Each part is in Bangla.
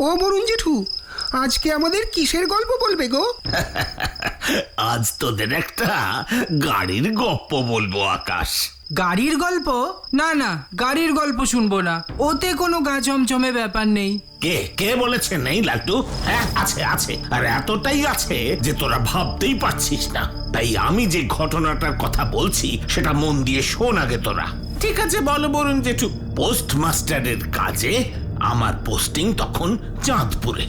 ও বরুণ জেঠু, আজকে আমাদের কিসের গল্প বলবে গো? আজ তোদের একটা গাড়ির গপ্প বলবো আকাশ। গাড়ির গল্প? না না, গাড়ির গল্প শুনবো না, ওতে কোনো গা চমচমে ব্যাপার নেই। কে কে বলেছে নেই লাট্টু? হ্যাঁ আছে আছে, আর এতটাই আছে যে তোরা ভাবতেই পারছিস না। তাই আমি যে ঘটনাটার কথা বলছি সেটা মন দিয়ে শোন আগে তোরা। ঠিক আছে বলো বরুণ জেঠু। পোস্টমাস্টারের কাজে আমার পোস্টিং তখন চাঁদপুরে।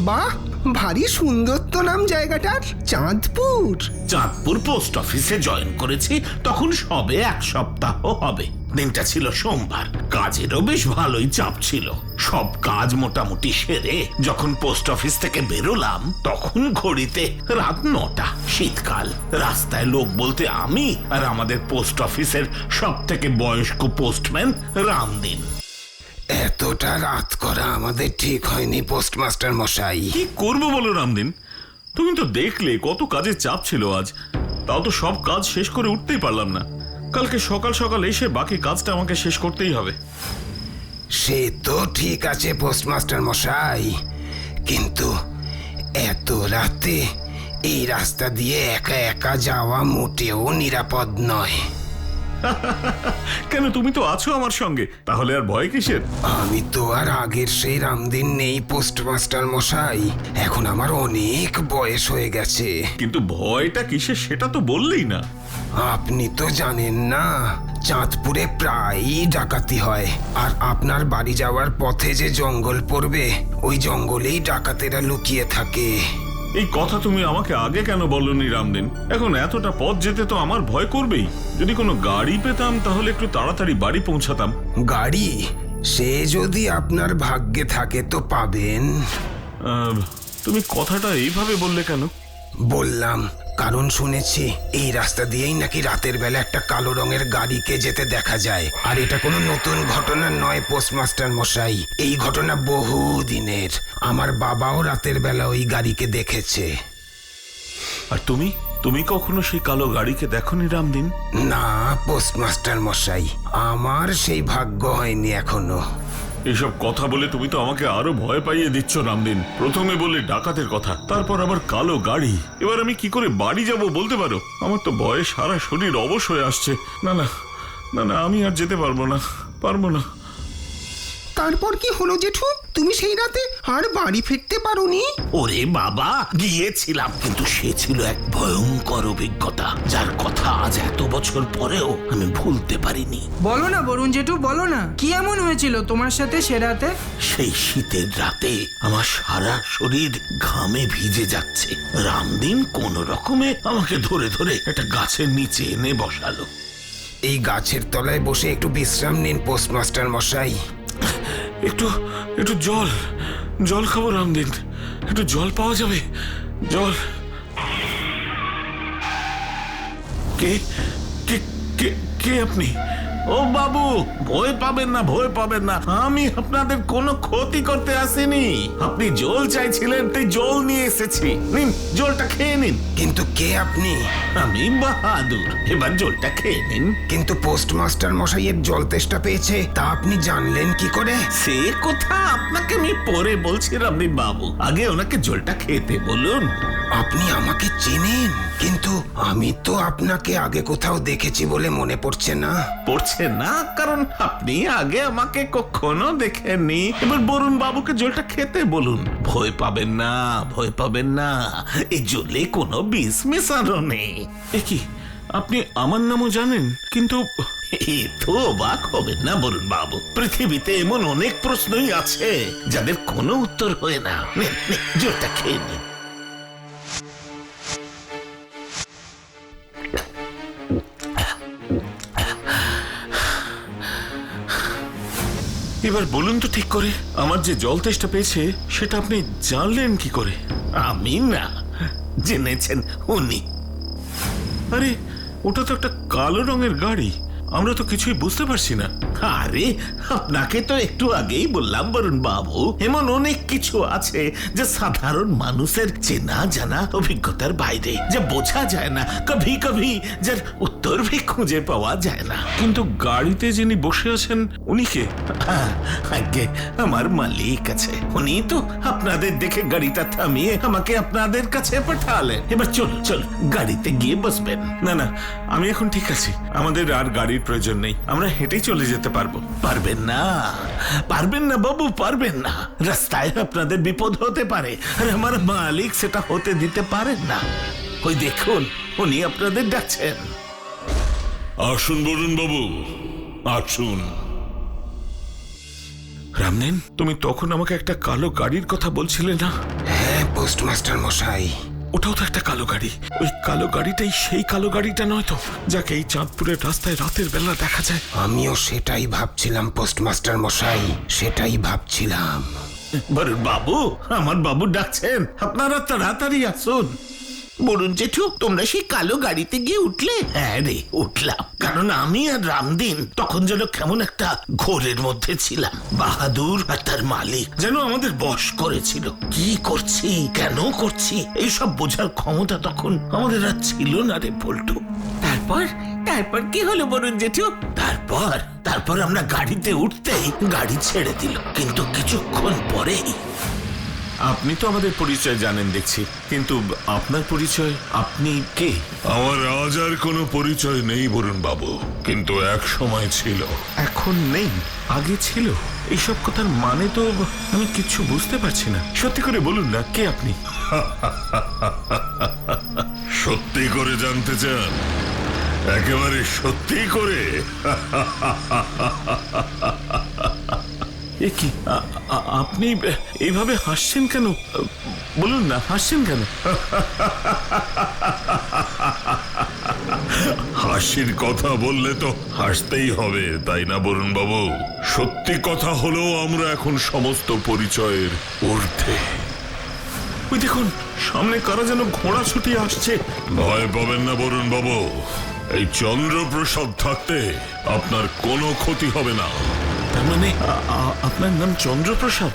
বাহ, ভারী সুন্দর তো নাম জায়গাটার, চাঁদপুর। চাঁদপুর পোস্ট অফিসে জয়েন করেছি তখন সবে 1 সপ্তাহ হবে। দিনটা ছিল সোমবার। কাজেরও বেশ ভালোই চাপ ছিল। সব কাজ মোটামুটি সেরে যখন পোস্ট অফিস থেকে বেরোলাম তখন ঘড়িতে রাত 9টা। শীতকাল। রাস্তায় লোক বলতে আমি আর আমাদের পোস্ট অফিসের সব থেকে বয়স্ক পোস্টম্যান রামদিন। এতটা রাত করা আমাদের ঠিক হয়নি পোস্টমাস্টার মশাই। কি করবো বলো রামদিন, তুমি তো দেখলে কত কাজের চাপ ছিল আজ। তাও তো সব কাজ শেষ করে উঠতেই পারলাম না। কালকে সকাল সকাল এসে বাকি কাজটা আমাকে শেষ করতেই হবে। সে তো ঠিক আছে পোস্টমাস্টার মশাই, কিন্তু এত রাতে এই রাস্তা দিয়ে একা একা যাওয়া মোটেও নিরাপদ নয়। কেন, তুমি তো আছো আমার সঙ্গে, তাহলে আর ভয় কিসের? আমি তো আর আগের সেই রামদিন নেই পোস্টমাস্টার মশাই। এখন আমার অনেক বয়স হয়ে গেছে। কিন্তু ভয়টা কিসের সেটা তো বললেই না। আপনি তো জানেন না, চাঁদপুরে প্রায়ই ডাকাতি হয়। আর আপনার বাড়ি যাওয়ার পথে যে জঙ্গল পড়বে, ওই জঙ্গলেই ডাকাতেরা লুকিয়ে থাকে। এই কথা তুমি আমাকে আগে কেন বলনি রামদিন? এখন এতটা পথ যেতে তো আমার ভয় করবেই। যদি কোনো গাড়ি পেতাম তাহলে একটু তাড়াতাড়ি বাড়ি পৌঁছাতাম। গাড়ি? সে যদি আপনার ভাগ্যে থাকে তো পাবেন। তুমি কথাটা এইভাবে বললে কেন? বললাম কারণ শুনেছি এই রাস্তা দিয়েই নাকি রাতের বেলা একটা কালো রঙের গাড়িকে যেতে দেখা যায়। আর এটা কোনো নতুন ঘটনা নয় পোস্টমাস্টার মশাই, এই ঘটনা বহু দিনের। আমার বাবাও রাতের বেলা ওই গাড়িকে দেখেছে। আর তুমি কখনো সেই কালো গাড়িকে দেখোনি রামদিন? না পোস্টমাস্টার মশাই, আমার সেই ভাগ্য হয়নি এখনো। এসব কথা বলে তুমি তো আমাকে আরো ভয় পাইয়ে দিচ্ছ রামদিন। প্রথমে বললে ডাকাতের কথা, তারপর আবার কালো গাড়ি। এবার আমি কি করে বাড়ি যাব বলতে পারো? আমার তো ভয়ে সারা শরীর অবশ হয়ে আসছে। না না না না, আমি আর যেতে পারবো না। তারপর কি হলো জেঠু? তুমি সেই রাতে আর বাড়ি ফিরতে পারোনি? ওরে বাবা, গিয়েছিলাম, কিন্তু সে ছিল এক ভয়ঙ্কর অভিজ্ঞতা, যার কথা আজ এত বছর পরেও আমি ভুলতে পারিনি। বলো না বরুণ জেঠু, বলো না, কি এমন হয়েছিল তোমার সাথে সে রাতে? সেই শীতের রাতে আমার সারা শরীর ঘামে ভিজে যাচ্ছে। রামদিন কোন রকমে আমাকে ধরে ধরে একটা গাছের নিচে এনে বসালো। এই গাছের তলায় বসে একটু বিশ্রাম নিন পোস্টমাস্টার মশাই। একটু জল খাবো রামদিন। একটু জল পাওয়া যাবে? জল? কে কে কে কে আপনি? ও বাবু, ভয় পাবেন না, আমি আপনাদের কোনো ক্ষতি করতে আসিনি। আপনি জল চাইছিলেন তাই জল নিয়ে এসেছি, নিন জলটা খেয়ে নিন। কিন্তু কে আপনি? আমি বাহাদুর, এবার জলটা খেয়ে নিন। কিন্তু পোস্টমাস্টার মশাইয়ের জল তেষ্টা পেয়েছে, তা আপনি জানলেন কি করে? সে কথা আপনাকে আমি পরে বলছি রামদিন বাবু, আগে ওনাকে জলটা খেতে বলুন। আপনি আমাকে চেনেন? কিন্তু আমি তো আপনাকে আগে কোথাও দেখেছি বলে মনে পড়ছে না। পড়ছে না কারণ আপনি আগে আমাকে কখনো দেখেননি। এবার বরুণ বাবুকে জলটা খেতে বলুন। ভয় পাবেন না, এই জলে কোনো বিষ মেশানো নেই। এ কি, আপনি আমার নামও জানেন? কিন্তু এত অবাক হবেন না বরুণ বাবু, পৃথিবীতে এমন অনেক প্রশ্নই আছে যাদের কোনো উত্তর হয় না। নিন, জলটা খেয়ে নিন। এবার বলুন তো ঠিক করে, আমার যে জল তেষ্টা পেয়েছে সেটা আপনি জানলেন কি করে? আমি না, জেনেছেন উনি। আরে ওটা তো একটা কালো রঙের গাড়ি। আমরা তো কিছুই বুঝতে পারছি না। আরে আপনাকে তো একটু আগেই বললাম বরুণ বাবু, এমন অনেক কিছু আছে যে সাধারণ মানুষের চেনা জানা অভিজ্ঞতার বাইরে, যে বোঝা যায় না, কভি কভি যার উত্তর ভি খুঁজে পাওয়া যায় না। কিন্তু গাড়িতে যিনি বসে আছেন উনি কে? আগে আমার মালিক আছে, উনি তো আপনাদের দেখে গাড়িটা থামিয়ে আমাকে আপনাদের কাছে পাঠালেন। এবার চল চল গাড়িতে গিয়ে বসবেন। না না, আমি এখন ঠিক আছি, আমাদের আর গাড়ির প্রয়োজন নেই, আমরা হেঁটেই চলে যেতে পারবো। পারবেন না, পারবেন না বাবু, পারবেন না। রাস্তায় আপনাদের বিপদ হতে পারে, আর আমার মালিক সেটা হতে দিতে পারেন না। ওই দেখুন, উনি আপনাদের ডাকছেন। আসুন বরুণ বাবু, আসুন। রামনেন, তুমি তখন আমাকে একটা কালো গাড়ির কথা বলছিলে না? হ্যাঁ পোস্টমাস্টার মশাই, ওটাও তো একটা কালো গাড়ি। ওই কালো গাড়িটাই সেই কালো গাড়িটা নয় তো, যাকে এই চাঁদপুরের রাস্তায় রাতের বেলা দেখা যায়? আমিও সেটাই ভাবছিলাম পোস্টমাস্টার মশাই, সেটাই ভাবছিলাম। বরুণ বাবু, আমার বাবু ডাকছেন, আপনারা তাড়াতাড়ি আসুন। বরুণ জেঠু, তোমরা সেই কালো গাড়িতে গিয়ে উঠলে? হ্যাঁ রে, উঠলাম। কারণ আমি আর রামদিন তখন যেন কেমন একটা ঘোরের মধ্যে ছিলাম। বাহাদুর আর তার মালিক যেন আমাদের বশ করেছিল। কি করছি, কেন করছি, এইসব বোঝার ক্ষমতা তখন আমাদের আর ছিল না রে পল্টু। তারপর তারপর কি হলো বরুণ জেঠু? তারপর আমরা গাড়িতে উঠতেই গাড়ি ছেড়ে দিল, কিন্তু কিছুক্ষণ পরেই। আপনি তো আমাদের পরিচয় জানেন দেখছি, কিন্তু আপনার পরিচয়, আপনি কে? আমার আজ আর কোনো পরিচয় নেই বরুণ বাবু, কিন্তু এক সময় ছিল। এখন নেই, আগে ছিল। এইসব কথার মানে তো আমি কিছু বুঝতে পারছি না। সত্যি করে বলুন না, কে আপনি? সত্যি করে জানতে চান? একেবারে সত্যি করে? এ কি, আপনি এইভাবে হাসছেন কেন? বলুন না, হাসছেন কেন? হাসির কথা বললে তো হাসতেই হবে, তাই না বরুণ বাবু? সত্যি কথা হলো আমরা এখন সমস্ত পরিচয়ের ঊর্ধ্বে। ওই দেখুন, সামনে কারা যেন ঘোড়া ছুটিয়ে আসছে। ভয় পাবেন না বরুণ বাবু, এই চন্দ্রপ্রসাদ থাকতে আপনার কোনো ক্ষতি হবে না। তার মানে আপনার নাম চন্দ্রপ্রসাদ?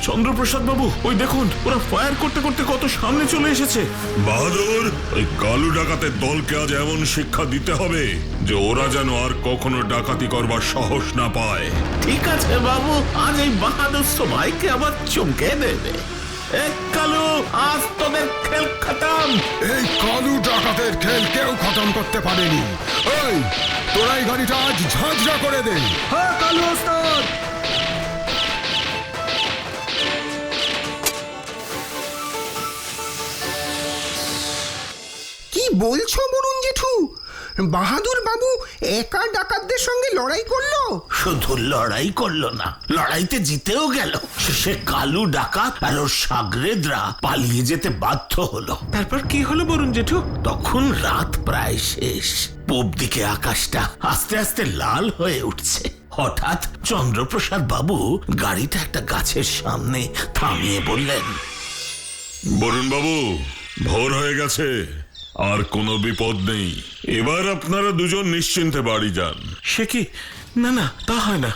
চন্দ্রপ্রসাদ বাবু, ওই দেখুন, ওরা ফায়ার করতে করতে কত সামনে চলে এসেছে। বাহাদুর, ওই কালু ডাকাতের দলকে আজ এমন শিক্ষা দিতে হবে যে ওরা যেন আর কখনো ডাকাতি করবার সাহস না পায়। ঠিক আছে বাবু, আজ এই বাহাদুর সবাইকে আবার চমকে দেবে। এক কালু, আজ তোদের খেল খতম। এই কালু ডাকাতের খেল কেউ খতম করতে পারেনি। এই তোরাই গাড়িটা আজ ঝাঁঝরা করে দে। হ্যাঁ কালু ওস্তাদ। কি বলছো বরুণ জেঠু? বাহাদুর বাবু একা ডাকাতদের সঙ্গে লড়াই করলো? শুধু লড়াই করলো না, লড়াইতে জিতেও গেল। শেষে কালু ডাকাত আর ওর সাগরেদরা পালিয়ে যেতে বাধ্য হলো। তারপর কি হলো বরুণ জেঠু? তখন রাত প্রায় শেষ, পূব দিকে আকাশটা আস্তে আস্তে লাল হয়ে উঠছে। হঠাৎ চন্দ্রপ্রসাদ বাবু গাড়িটা একটা গাছের সামনে থামিয়ে বললেন, বরুণ বাবু, ভোর হয়ে গেছে, আর কোনো বিপদ নেই। এবার আপনারা দুজন নিশ্চিন্তে বাড়ি যান। সে কি? না না, তা হয় না।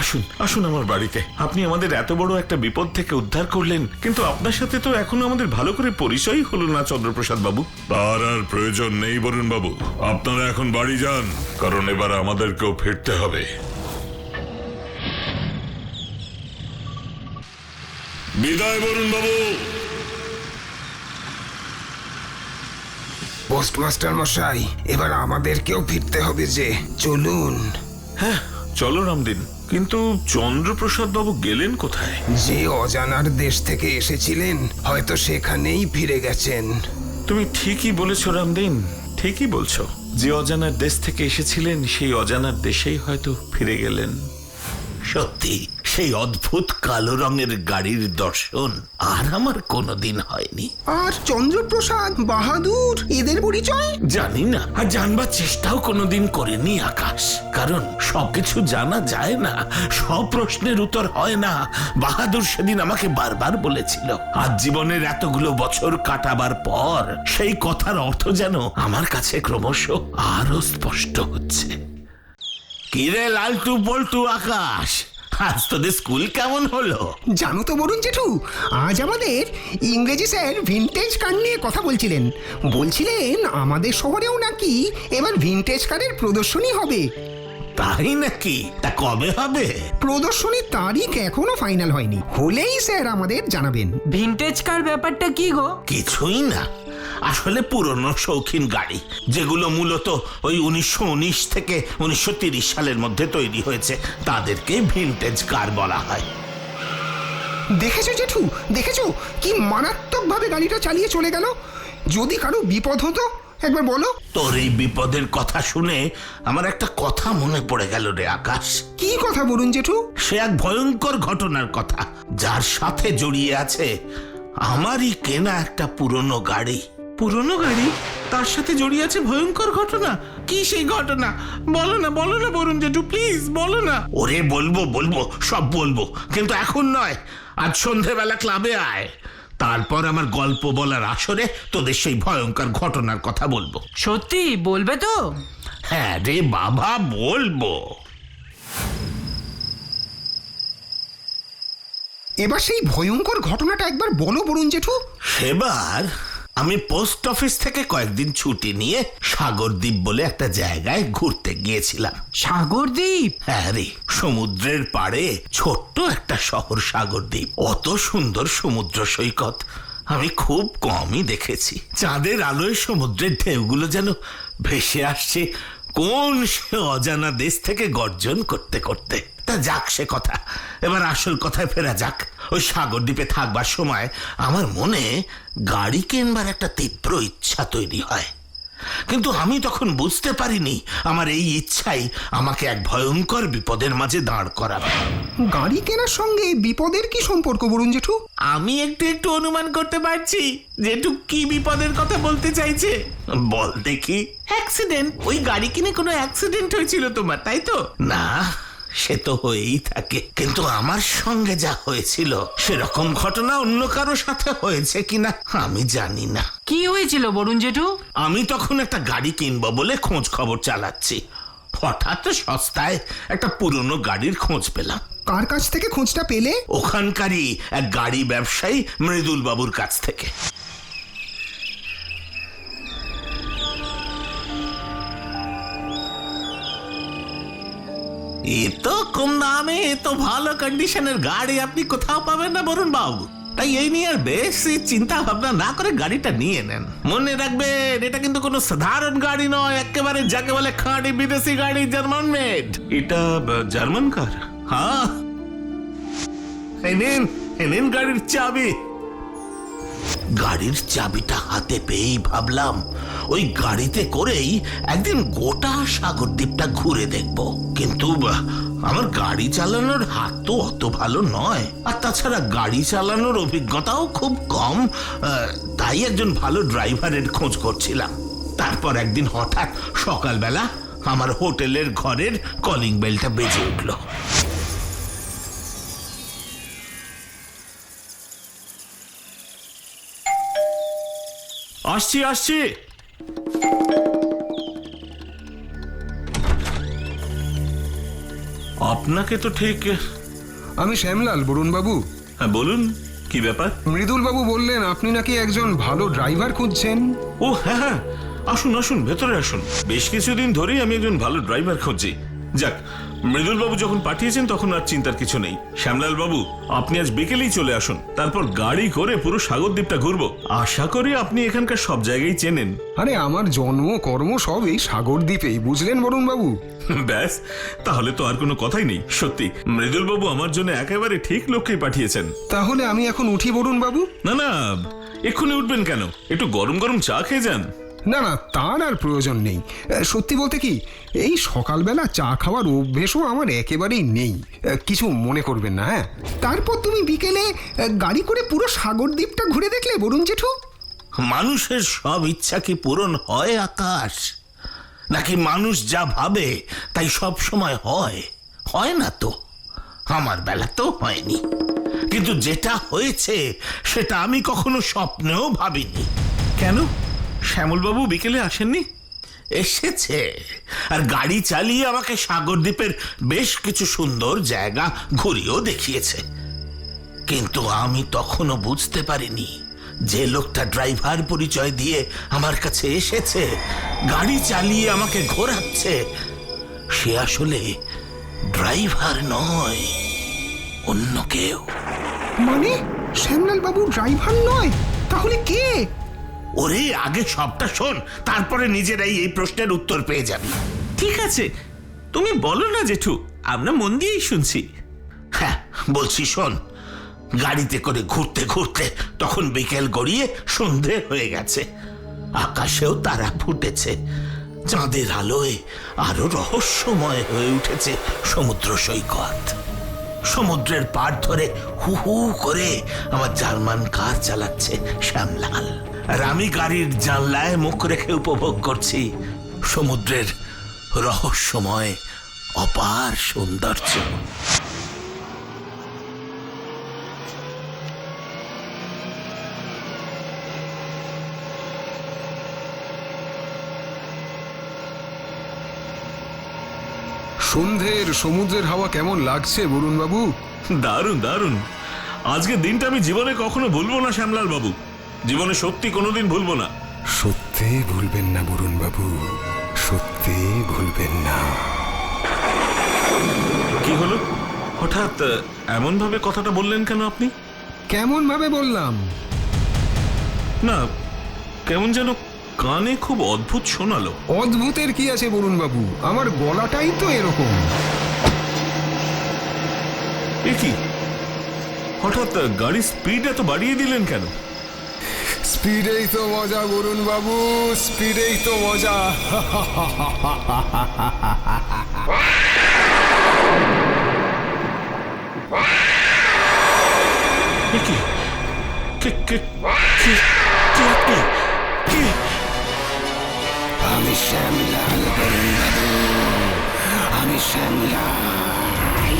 আসুন আসুন আমার বাড়িতে। আপনি আমাদের এত বড় একটা বিপদ থেকে উদ্ধার করলেন, কিন্তু আপনার সাথে তো এখনো আমাদের ভালো করে পরিচয়ই হলো না চন্দ্রপ্রসাদ বাবু। তার আর প্রয়োজন নেই বরুণ বাবু, আপনারা এখন বাড়ি যান, কারণ এবার আমাদেরকেও ফিরতে হবে। বিদায় বরুণ বাবু। পোস্টমাস্টার মশাই, এবার আমাদেরকেও ফিরতে হবে যে, চলুন। হ্যাঁ চলো রামদিন, কিন্তু চন্দ্রপ্রসাদ বাবু গেলেন কোথায়? যে অজানার দেশ থেকে এসেছিলেন, হয়তো সেখানেই ফিরে গেছেন। তুমি ঠিকই বলেছ রামদিন, ঠিকই বলছো। যে অজানার দেশ থেকে এসেছিলেন, সেই অজানার দেশেই হয়তো ফিরে গেলেন। সত্যি সে সেই অদ্ভুত কালো রঙের গাড়ির দর্শন আর আমার কোনোদিন হয়নি। আর চন্দ্রপ্রসাদ, বাহাদুর এদের পরিচয়? জানি না, আর জানবার চেষ্টাও কোনোদিন করিনি আকাশ, কারণ সবকিছু জানা যায় না, সব প্রশ্নের উত্তর হয় না। বাহাদুর সেদিন আমাকে বারবার বলেছিল, আজ জীবনের এতগুলো বছর কাটাবার পর সেই কথার অর্থ যেন আমার কাছে ক্রমশ আরো স্পষ্ট হচ্ছে। কিরে লালটু পল্টু আকাশ, আজ তোদের স্কুল কেমন হলো? জানো তো বরুণ জেঠু, আজ আমাদের ইংরেজি স্যার ভিনটেজ কার নিয়ে কথা বলছিলেন। বলছিলেন আমাদের শহরেও নাকি এবার ভিনটেজ কারের প্রদর্শনী হবে। তাই নাকি? তা কবে হবে? প্রদর্শনীর তারিখ এখনো ফাইনাল হয়নি, হলেই স্যার আমাদের জানাবেন। ভিনটেজ কার ব্যাপারটা কি গো? কিছুই না, আসলে পুরনো শৌখিন গাড়ি যেগুলো মূলত ওই 1919 থেকে 1930 সালের মধ্যে তৈরি হয়েছে তাদেরকে ভিনটেজ কার বলা হয়। দেখেছো জেঠু, দেখেছো কি মারাত্মক ভাবে গাড়িটা চালিয়ে চলে গেল? যদি কারো বিপদ হতো একবার বলো। তোর এই বিপদের কথা শুনে আমার একটা কথা মনে পড়ে গেল রে আকাশ। কি কথা বরুণ জেঠু? সে এক ভয়ঙ্কর ঘটনার কথা, যার সাথে জড়িয়ে আছে আমারই কেনা একটা পুরনো গাড়ি। পুরনো গাড়ি? তার সাথে জড়িয়ে আছে ভয়ঙ্কর ঘটনা? কি সেই ঘটনা? বলো না বরুণ জেঠু, প্লিজ বলো না। ওরে বলবো সব বলবো, কিন্তু এখন নয়, আজ সন্ধেবেলা ক্লাবে আয়, তারপর আমার গল্প বলার আসরে তোদের সেই ভয়ঙ্কর ঘটনার কথা বলবো। সত্যি বলবে তো? হ্যাঁ রে বাবা, বলবো। এবার সেই ভয়ঙ্কর ঘটনাটা একবার বলো বরুণ জেঠু। সেবার আমি পোস্ট অফিস থেকে কয়েকদিন ছুটি নিয়ে সাগরদ্বীপ বলে একটা জায়গায় ঘুরতে গিয়েছিলাম। সাগরদ্বীপ? হ্যাঁ রে, সমুদ্রের পাড়ে ছোট্ট একটা শহর সাগরদ্বীপ। অত সুন্দর সমুদ্র সৈকত আমি খুব কমই দেখেছি। চাঁদের আলোয় সমুদ্রের ঢেউগুলো যেন ভেসে আসছে কোন সে অজানা দেশ থেকে গর্জন করতে করতে। তা যাক সে কথা, এবার আসল কথায় ফেরা যাক। ওই সাগরদ্বীপে থাকবার সময় আমার মনে গাড়ি কেনবার একটা তীব্র ইচ্ছা তৈরি হয়, কিন্তু আমি তখন বুঝতে পারিনি আমার এই ইচ্ছাই আমাকে এক ভয়ঙ্কর বিপদের মাঝে দাঁড় করাবে। গাড়ি কেনার সঙ্গে বিপদের কি সম্পর্ক বরুণ জেঠু? আমি একটু অনুমান করতে পারছি জেঠু কি বিপদের কথা বলতে চাইছে। বল দেখি। অ্যাক্সিডেন্ট? ওই গাড়ি কিনে কোনো অ্যাক্সিডেন্ট হয়েছিল তোমার, তাই তো? না, সে তো হয়েই থাকে, কিন্তু আমার সঙ্গে যা হয়েছিল সেরকম ঘটনা অন্য কারো সাথে হয়েছে কিনা আমি জানি না। কি হয়েছিল বরুণ জেঠু? আমি তখন একটা গাড়ি কিনবো বলে খোঁজ খবর চালাচ্ছি, হঠাৎ সস্তায় একটা পুরনো গাড়ির খোঁজ পেলাম। কার কাছ থেকে খোঁজটা পেলে? ওখানকারই এক গাড়ি ব্যবসায়ী মৃদুল বাবুর কাছ থেকে। এ তো কম দামে, এত ভালো কন্ডিশনের গাড়ি আপনি কোথাও পাবেন না বরুণ বাবু। তাই এই নিয়ে আর বেশি চিন্তা ভাবনা না করে গাড়িটা নিয়ে নেন। মনে রাখবেন, এটা কিন্তু কোনো সাধারণ গাড়ি নয়, একেবারে যাকে বলে খাঁটি বিদেশি গাড়ি, জার্মান মেড। এটা জার্মান কার? হ্যাঁ, এই নিন গাড়ির চাবি। গাড়ির চাবিটা হাতে পেয়েই ভাবলাম ওই গাড়িতে করেই একদিন গোটা সাগরদ্বীপটা ঘুরে দেখব, কিন্তু আমার গাড়ি চালানোর হাত তো অত ভালো নয়, আর তাছাড়া গাড়ি চালানোর অভিজ্ঞতাও খুব কম। তাই একজন ভালো ড্রাইভারের খোঁজ করছিলাম। তারপর একদিন হঠাৎ সকালবেলা আমার হোটেলের ঘরের কলিং বেলটা বেজে উঠল। আসছি। আপনাকে তো ঠিক। আমি শ্যামলাল, বরুণ বাবু। হ্যাঁ বলুন, কি ব্যাপার? মৃদুল বাবু বললেন আপনি নাকি একজন ভালো ড্রাইভার খুঁজছেন। ও হ্যাঁ, আসুন ভেতরে আসুন। বেশ কিছুদিন ধরেই আমি একজন ভালো ড্রাইভার খুঁজছি। যাক, মৃদুল বাবু যখন পাঠিয়েছেন তখন আর চিন্তার কিছু নেই। শ্যামলাল বাবু, আপনি আজ বিকেলেই চলে আসুন, তারপর গাড়ি করে পুরো সাগরদ্বীপটা ঘুরবো। আশা করি আপনি এখানকার সব জায়গায় চেনেন। আরে আমার জন্ম কর্ম সব এই সাগরদ্বীপেই, বুঝলেন বরুণ বাবু। ব্যাস, তাহলে তো আর কোনো কথাই নেই। সত্যি মৃদুল বাবু আমার জন্য একেবারে ঠিক লোককেই পাঠিয়েছেন। তাহলে আমি এখন উঠি বরুণ বাবু? না, এক্ষুনি উঠবেন কেন? একটু গরম গরম চা খেয়ে যান। না না, তার আর প্রয়োজন নেই। সত্যি বলতে কি, এই সকালবেলা চা খাওয়ার অভ্যেসও আমার একেবারেই নেই। কিছু মনে করবেন না, হ্যাঁ? তারপর তুমি বিকেলে গাড়ি করে পুরো সাগরদ্বীপটা ঘুরে দেখলে বরুণ জেঠু? মানুষের সব ইচ্ছা কি পূরণ হয় আকাশ? নাকি মানুষ যা ভাবে তাই সব সময় হয়? হয় না তো, আমার বেলাতেও হয়নি। কিন্তু যেটা হয়েছে সেটা আমি কখনো স্বপ্নেও ভাবিনি। কেন শ্যামলবাবু বিকেলে আসেননি? এসেছে, আর গাড়ি চালিয়ে আমাকে সাগরদ্বীপের বেশ কিছু সুন্দর জায়গা ঘুরিয়েও দেখিয়েছে। কিন্তু আমি তখনও বুঝতে পারিনি যে লোকটা ড্রাইভার পরিচয় দিয়ে আমার কাছে এসেছে, গাড়ি চালিয়ে আমাকে ঘোরাচ্ছে, সে আসলে ড্রাইভার নয়, অন্য কেউ। মানে শ্যামলাল বাবু ড্রাইভার নয়? তাহলে কে? ওরে, আগে সবটা শোন, তারপরে নিজেরাই এই প্রশ্নের উত্তর পেয়ে যাবি। ঠিক আছে, তুমি বলো না জেঠু, আমরা মন দিয়েই শুনছি। হ্যাঁ বলছি, শোন। গাড়িতে করে ঘুরতে ঘুরতে তখন বিকেল গড়িয়ে সন্ধে হয়ে গেছে, আকাশেও তারা ফুটেছে, চাঁদের আলোয় আরো রহস্যময় হয়ে উঠেছে সমুদ্র সৈকত। সমুদ্রের পাড় ধরে হু হু করে আমার জার্মান কার চালাচ্ছে শ্যামলাল, আর আমি গাড়ির জানলায় মুখ রেখে উপভোগ করছি সমুদ্রের রহস্যময় অপার সৌন্দর্য। সন্ধ্যের সমুদ্রের হাওয়া কেমন লাগছে বরুণ বাবু? দারুণ দারুণ। আজকের দিনটা আমি জীবনে কখনো ভুলবো না শ্যামলাল বাবু, জীবনে সত্যি কোনোদিন ভুলবো না। সত্যি ভুলবেন না বরুণ বাবু, সত্যি ভুলবেন না। কি হলো হঠাৎ এমন ভাবে কথাটা বললেন কেন আপনি? কেমন ভাবে বললাম? না, কেমন যেন কানে খুব অদ্ভুত শোনালো। অদ্ভুতের কি আছে বরুণ বাবু, আমার গলাটাই তো এরকম। এ কি, হঠাৎ গাড়ির স্পিড এত বাড়িয়ে দিলেন কেন? স্পিডেই তো মজা বরুণ বাবু, স্পিডেই তো মজা। এ কি, কে কে কে কে আপনি? কে? আমি শ্যামলাল বরুণ বাবু, আমি শ্যামলাল,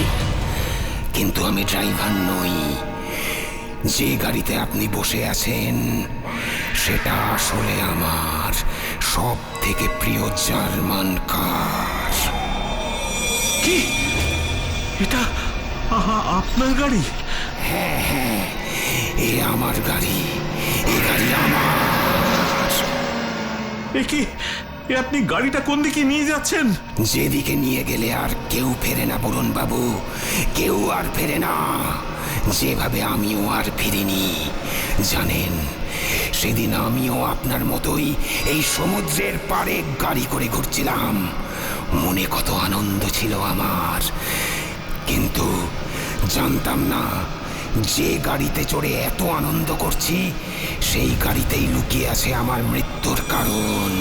কিন্তু আমি ড্রাইভার নই। যে গাড়িতে আপনি বসে আছেন সেটা আসলে আমার সব থেকে প্রিয় জার্মান কার। কি, এটা আপনার গাড়ি? হ্যাঁ হ্যাঁ, এ আমার গাড়ি, এ গাড়ি আমার। এ কি, এ আপনি গাড়িটা কোন দিকে নিয়ে যাচ্ছেন? যেদিকে নিয়ে গেলে আর কেউ ফেরে না বরুণ বাবু, কেউ আর ফেরে না, যেভাবে আমিও আর ফিরিনি। জানেন, সেদিন আমিও আপনার মতোই এই সমুদ্রের পাড়ে গাড়ি করে ঘুরছিলাম। মনে কত আনন্দ ছিল আমার, কিন্তু জানতাম না যে গাড়িতে চড়ে এত আনন্দ করছি সেই গাড়িতেই লুকিয়ে আছে আমার মৃত্যুর কারণ।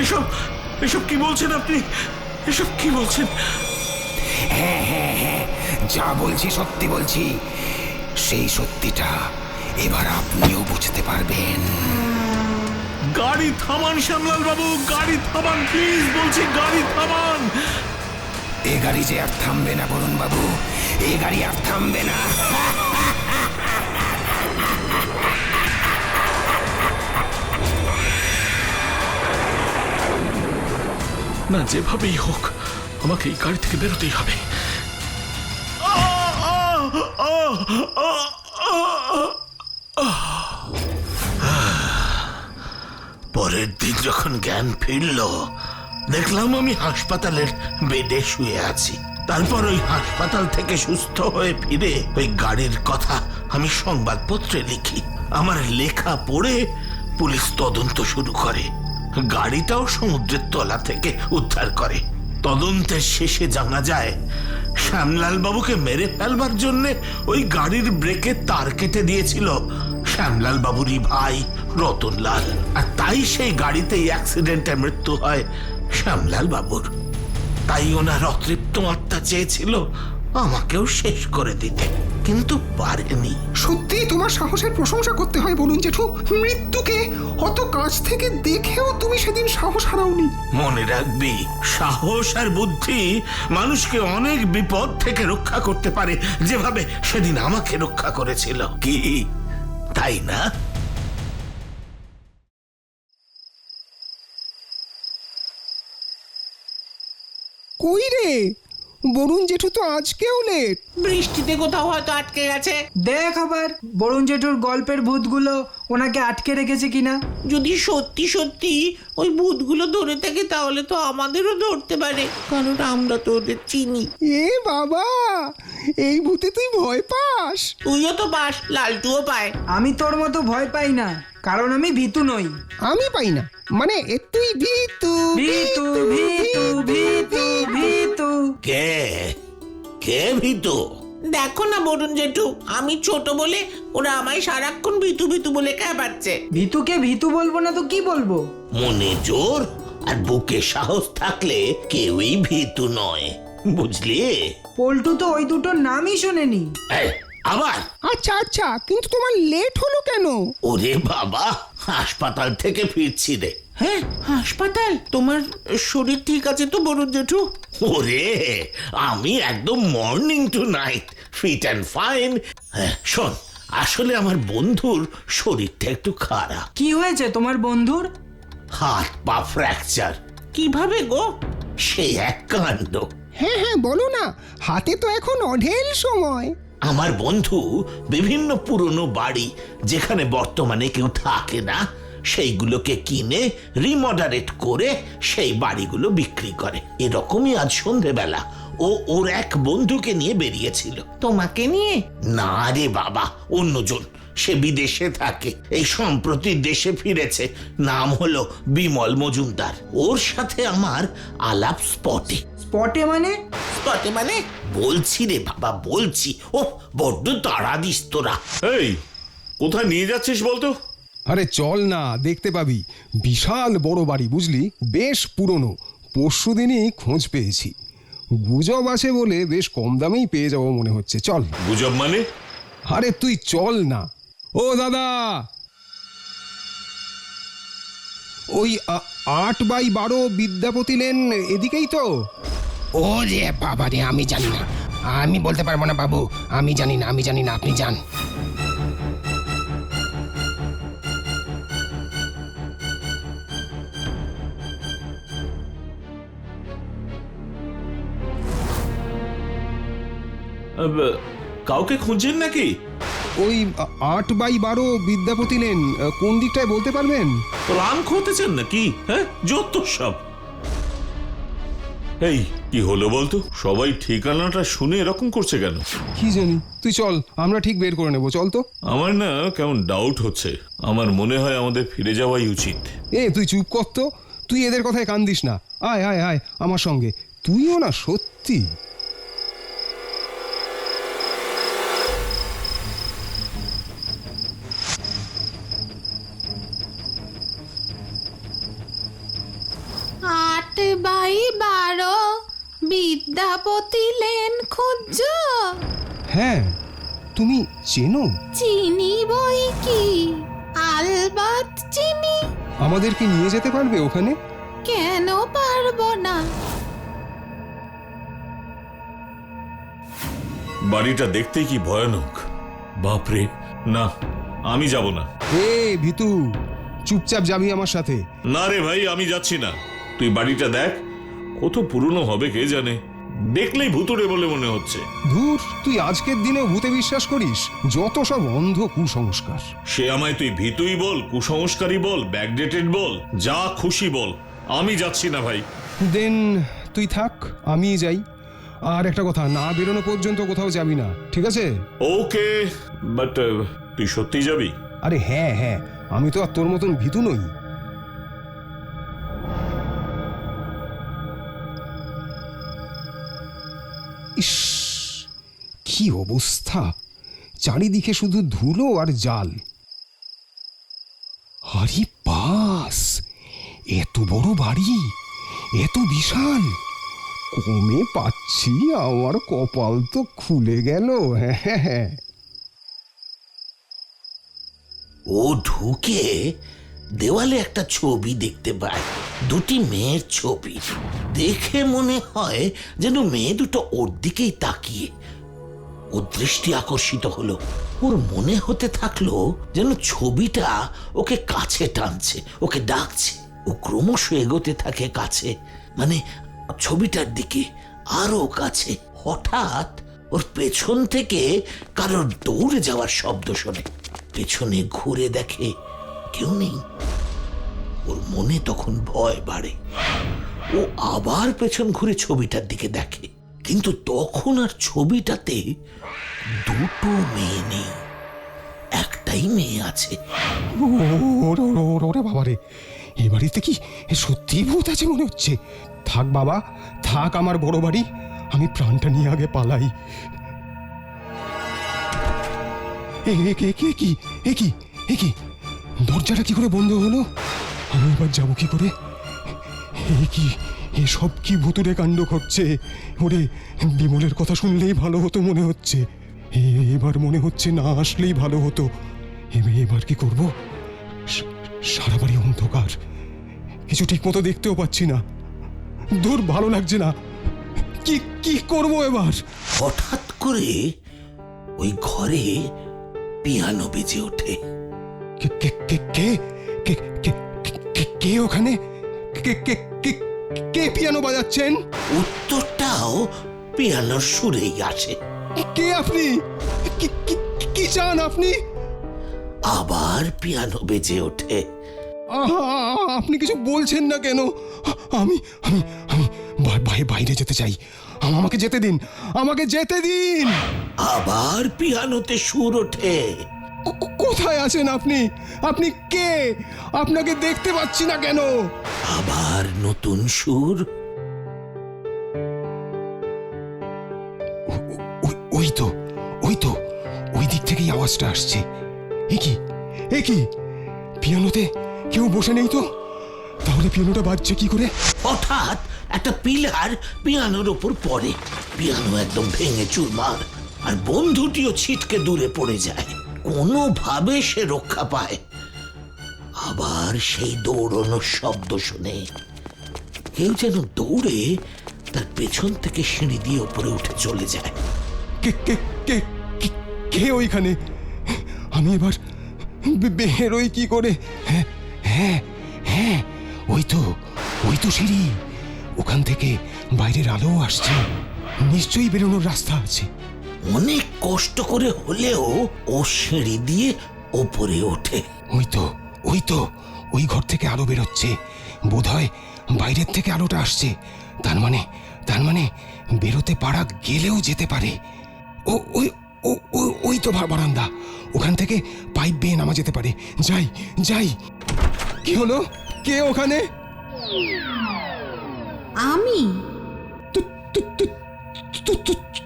এসব এসব কি বলছেন আপনি? এসব কি বলছেন? হ্যাঁ হ্যাঁ হ্যাঁ, যা বলছি সত্যি বলছি। সেই সত্যিটা এবার আপনিও বুঝতে পারবেন। গাড়ি থামান শ্যামলাল বাবু, গাড়ি থামান প্লিজ, বলছি গাড়ি থামান। এ গাড়ি যে আর থামবে না বরুণ বাবু, এ গাড়ি আর থামবে না। না, যেভাবেই হোক আমাকে এই গাড়ি থেকে বেরোতেই হবে। পরের দিন যখন জ্ঞান ফিরল, দেখলাম আমি হাসপাতালের বেডে শুয়ে আছি। তারপর ওই হাসপাতাল থেকে সুস্থ হয়ে ফিরে ওই গাড়ির কথা আমি সংবাদপত্রে লিখি। আমার লেখা পড়ে পুলিশ তদন্ত শুরু করে, গাড়িটাও সমুদ্রের তলা থেকে উদ্ধার করে। তদন্তের শেষে জানা যায় শ্যামলাল বাবুকে মেরে ফেলবার জন্য ওই গাড়ির ব্রেকের তার কেটে দিয়েছিল শ্যামলাল বাবুরই ভাই রতনলাল, আর তাই সেই গাড়িতেই অ্যাক্সিডেন্টে মৃত্যু হয় শ্যামলাল বাবুর। তাই ওনার অতৃপ্ত আত্মা চেয়েছিল আমাকেও শেষ করে দিতে, কিন্তু পারেনি। সত্যি তোমার সাহসের প্রশংসা করতে হয় বলুন জেঠু। মৃত্যুকে অত কাছ থেকে দেখেও তুমি সেদিন সাহস হারাওনি। মনে রাখবি, সাহস আর বুদ্ধি মানুষকে অনেক বিপদ থেকে রক্ষা করতে পারে, যেভাবে সেদিন আমাকে রক্ষা করেছিল। কি তাই না? কই রে, বরুণ জেঠু তো আজকেও লেট। বৃষ্টিতে কোথাও হয়তো আটকে গেছে। দেখ আবার বরুণ জেঠুর গল্পের ভূতগুলো ওনাকে আটকে রেখেছে কিনা। যদি সত্যি সত্যি ওই ভূতগুলো ধরে থাকে তাহলে তো আমাদেরও ধরতে পারে, কারণ আমরা তো ওদের চিনি। এ বাবা, এই ভূতে তুই ভয় পাস? তুইও তো পাস, লালটুও পায়। আমি তোর মতো ভয় পাই না, কারণ আমি ভীতু নই। আমি পাই না মানে তুই ভীতু ভীতু ভীতু ভীতু ভীতু। কে কে ভীতু? দেখো না বরুণ জেঠু, আমি ছোট বলে ওরা আমায় সারাক্ষণ ভিতু ভিতু বলে পাচ্ছে। ভীতুকে ভীতু বলবো না তো কি বলবো? মনে জোর আর বুকে সাহস থাকলে কেউই ভীতু নয়, বুঝলি? পল্টু তো ওই দুটোর নামই শোনেনি। এই, আবার? আচ্ছা আচ্ছা, কিন্তু তোমার লেট হলো কেন? ওরে বাবা, হাসপাতাল থেকে ফিরছি রে। হ্যাঁ, হাসপাতাল? তোমার শরীর ঠিক আছে তো বরুণ জেঠু? ওরে, আমি একদম morning to night, fit and fine. শোন, আসলে আমার বন্ধুর শরীরটা একটু খারাপ। কি হয়েছে তোমার বন্ধুর? হাত পা ফ্র্যাকচার। কিভাবে গো? সে এক কাণ্ড। হ্যাঁ হ্যাঁ বলো না, হাতে তো এখন অঢেল সময়। আমার বন্ধু বিভিন্ন পুরনো বাড়ি যেখানে বর্তমানে কেউ থাকে না সেইগুলোকে কিনে রিমডারেট করে সেই বাড়িগুলো বিক্রি করে। এরকমই আজ সন্ধেবেলা ও ওর এক বন্ধুকে নিয়ে বেরিয়েছিল। তোমাকে নিয়ে? না রে বাবা, অন্যজন। সে বিদেশে থাকে, এই সম্প্রতি দেশে ফিরেছে। নাম হলো বিমল মজুমদার। ওর সাথে আমার আলাপ স্পটে। স্পটে মানে? স্পটে মানে? বলছি রে বাবা, বলছি। ও বড্ড তাড়া দিস তোরা। এই, কোথায় নিয়ে যাচ্ছিস বলতো? আরে চল না, দেখতে পাবি। বিশাল বড় বাড়ি বুঝলি, বেশ পুরনো। পরশু দিনই খোঁজ পেয়েছি। গুজব আছে বলে বেশ কম দামেই পেয়ে যাবো মনে হচ্ছে। চল। গুজব মানে? আরে তুই চল না। ও দাদা, ওই 8x12 বিদ্যাপতি লেন এদিকেই তো? ও রে বাবা রে, আমি জানি না, আমি বলতে পারবো না বাবু, আমি জানি না, আপনি যান। কাউকে খুঁজছেন নাকি? ওই 8x12 বিদ্যাপতি লেন কোন দিকটায় বলতে পারবেন? প্ল্যান করতেছেন নাকি? হ্যাঁ, যত সব। এই, কি হলো বলতো? সবাই ঠিকানাটা শুনে এরকম করছে কেন? কি জানি, তুই চল, আমরা ঠিক বের করে নেবো। চল তো। আমার না কেমন ডাউট হচ্ছে। আমার মনে হয় আমাদের ফিরে যাওয়াই উচিত। তুই চুপ কর তো, তুই এদের কথায় কান দিস না। আয় আয় আয় আমার সঙ্গে। তুইও না সত্যি। আট বাই 12 বিদ্যাপতি লেন খুঁজছো? হ্যাঁ, তুমি চেনো? চিনি বই কি, আলবাত চিনি। আমাদেরকে নিয়ে যেতে পারবে ওখানে? কেন পারবো না? বাড়িটা দেখতে কি ভয়ানক! বাপরে, না, আমি যাব না। ভিতু, চুপচাপ যাবি আমার সাথে। না রে ভাই, আমি যাচ্ছি না। তুই বাড়িটা দেখ, কত পুরনো হবে কে জানে। দেখলেই ভুতুড়ে বলে মনে হচ্ছে। ধুর, তুই আজকের দিনেও ভূতে বিশ্বাস করিস? যত সব অন্ধ কুসংস্কার। সে আমায় তুই ভীতুই বল, কুসংস্কারী বল, ব্যাকডেটেড বল, যা খুশি বল, আমি যাচ্ছি না ভাই। দেন তুই থাক, আমিই যাই। আর একটা কথা, না বেরোনো পর্যন্ত কোথাও যাবি না, ঠিক আছে? ওকে, বাট তুই সত্যি যাবি? আরে হ্যাঁ হ্যাঁ, আমি তো আর তোর মতন ভীতু নই। ইস, কি অবস্থা, চারিদিকে শুধু ধুলো আর জাল। আরে বাস, এত বড় বাড়ি, এত বিশাল, কমে পাচ্ছি, আমার কপাল তো খুলে গেল। হ্যাঁ, ও ঢুকে দেওয়ালে একটা ছবি দেখতে পায়, দুটি মেয়ের ছবি। দেখে মনে হয় যেন মেয়ে দুটো ওর দিকেই তাকিয়ে। ওর দৃষ্টি আকর্ষিত হলো। ওর মনে হতে থাকলো যেন ছবিটা ওকে কাছে টানছে, ওকে ডাকছে। ও ক্রমশ এগোতে থাকে কাছে, মানে ছবিটার দিকে, আরো কাছে। হঠাৎ ওর পেছন থেকে কারোর দৌড়ে যাওয়ার শব্দ শোনে। পেছনে ঘুরে দেখে কেউ নেই। ওর মনে তখন ভয় বাড়ে। ও আবার পেছন ঘুরে ছবিটার দিকে দেখে, কিন্তু তখন আর ছবিটাতে দুটো মেয়ে নেই, একটাই মেয়ে আছে। ওরে বাবারে, এ বাড়িতে কি সত্যি ভূত আছে মনে হচ্ছে। থাক বাবা, থাক আমার বড় বাড়ি, আমি প্রাণটা নিয়ে আগে পালাই। কি দরজাটা কি করে বন্ধ হলো? আমি এবার যাবো কি করে? কি এসব কি ভুতুরে কাণ্ড ঘটছে? ওরে, বিমলের কথা শুনলেই ভালো হতো মনে হচ্ছে। এবার মনে হচ্ছে না আসলেই ভালো হতো। এবার কি করব? সারা বাড়ি অন্ধকার, কিছু ঠিক মতো দেখতেও পাচ্ছি না। দূর, ভালো লাগছে না। কি করব এবার? হঠাৎ করে ওই ঘরে পিয়ানো বেজে ওঠে। কে ওখানে? কে পিয়ানো বাজাচ্ছেন? উত্তরটাও পিয়ানোর সুরেই আসে। কে আপনি? কি চান আপনি? আবার পিয়ানো বেজে ওঠে। আপনি কিছু বলছেন না কেন? আমি আমি আমি বাইরে যেতে চাই। আমাকে যেতে দিন, আমাকে যেতে দিন। আবার পিয়ানোতে সুর ওঠে। কোথায় আছেন আপনি? আপনি কে? আপনাকে দেখতে পাচ্ছি না কেন? আবার নতুন সুর। ওই তো ওই দিক থেকেই আওয়াজটা আসছে। এ কি পিয়ানোতে কেউ বসে নেই তো? তাহলে পিয়ানোটা বাজছে কি করে? হঠাৎ একটা পিলার পিয়ানোর উপর পড়ে। পিয়ানো একদম ভেঙে চুরমার, আর বন্ধুটিও ছিটকে দূরে পড়ে যায়। কোনোভাবে সে রক্ষা পায়। আবার সেই দৌড়ানোর শব্দ শুনে কেউ যেন দৌড়ে তার পেছন থেকে সিঁড়ি দিয়ে উপরে উঠে চলে যায়। কে ওইখানে? আমি এবার বেরোই কি করে? হ্যাঁ, ওই তো সিঁড়ি। ওখান থেকে বাইরের আলো আসছে। নিশ্চয়ই বেরোনোর রাস্তা আছে। অনেক কষ্ট করে হলেও ও সিঁড়ি দিয়ে ওপরে ওঠে। ওই ঘর থেকে আলো বেরোচ্ছে। বোধহয় বাইরের থেকে আলোটা আসছে। তার মানে বেরোতে পারা গেলেও যেতে পারে। ওই তো বারান্দা, ওখান থেকে পাইপ বেয়ে নামা যেতে পারে। যাই। কি হলো? কে ওখানে? আমি।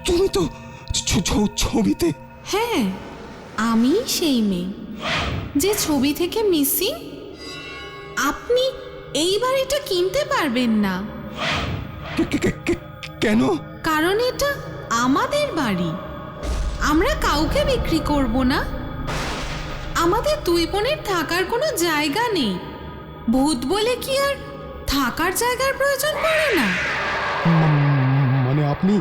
তুমি তো ছবিতে। হ্যাঁ, আমি সেই মেয়ে যে ছবি থেকে মিসিং। আপনি এই বাড়িটা কিনতে পারবেন না। কেন? কারণ এটা আমাদের বাড়ি। আমরা কাউকে বিক্রি করব না। আমাদের দুই বোনের থাকার কোনো জায়গা নেই। ভূত বলে কি আর থাকার জায়গার প্রয়োজন পড়ে না? মানে আপনি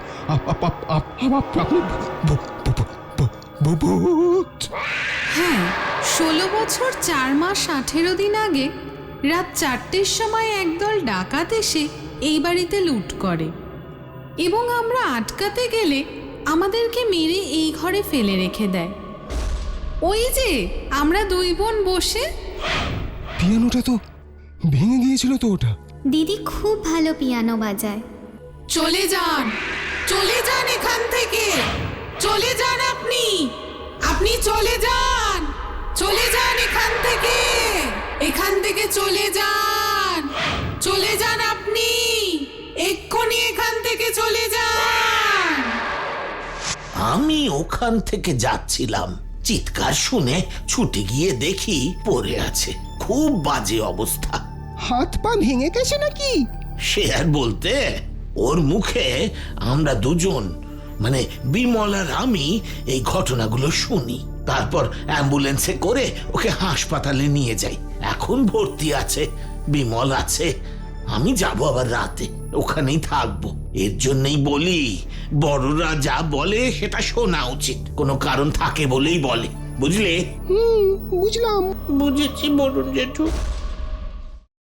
ভূত? হ্যাঁ, 16 বছর 4 মাস 18 দিন আগে রাত 4টের সময় একদল ডাকাত এসে এই বাড়িতে লুট করে, এবং আমরা আটকাতে গেলে আমাদেরকে মেরে এই ঘরে ফেলে রেখে দেয়। ওই যে আমরা দুই বোন বসে। পিয়ানোটা তো ভেঙে গিয়েছিল তো ওটা। দিদি খুব ভালো পিয়ানো বাজায়। চলে যান এখান থেকে। চলে যান আপনি চলে যান এখান থেকে চলে যান আপনি এক্ষুনি এখান থেকে চলে যান। আমি ওখান থেকে যাচ্ছিলাম, চিৎকার শুনে ছুটে গিয়ে দেখি পড়ে আছে, খুব বাজে অবস্থা। হাত পা ভেঙে গেছে নাকি? সে আর বলতে, ওর মুখে আমরা দুজন মানে বিমল আর আমি এই ঘটনাগুলো শুনি, তারপর অ্যাম্বুলেন্সে করে ওকে হাসপাতালে নিয়ে যাই। এখন ভর্তি আছে, বিমল আছে, আমি যাব আবার রাতে, ওখানেই থাকবো। এর জন্যই বলি, বড়রা যা বলে সেটা শোনা উচিত, কোনো কারণ থাকে বলেই বলে, বুঝলে? বুঝলাম। বুঝেছি বরুণ জেঠু।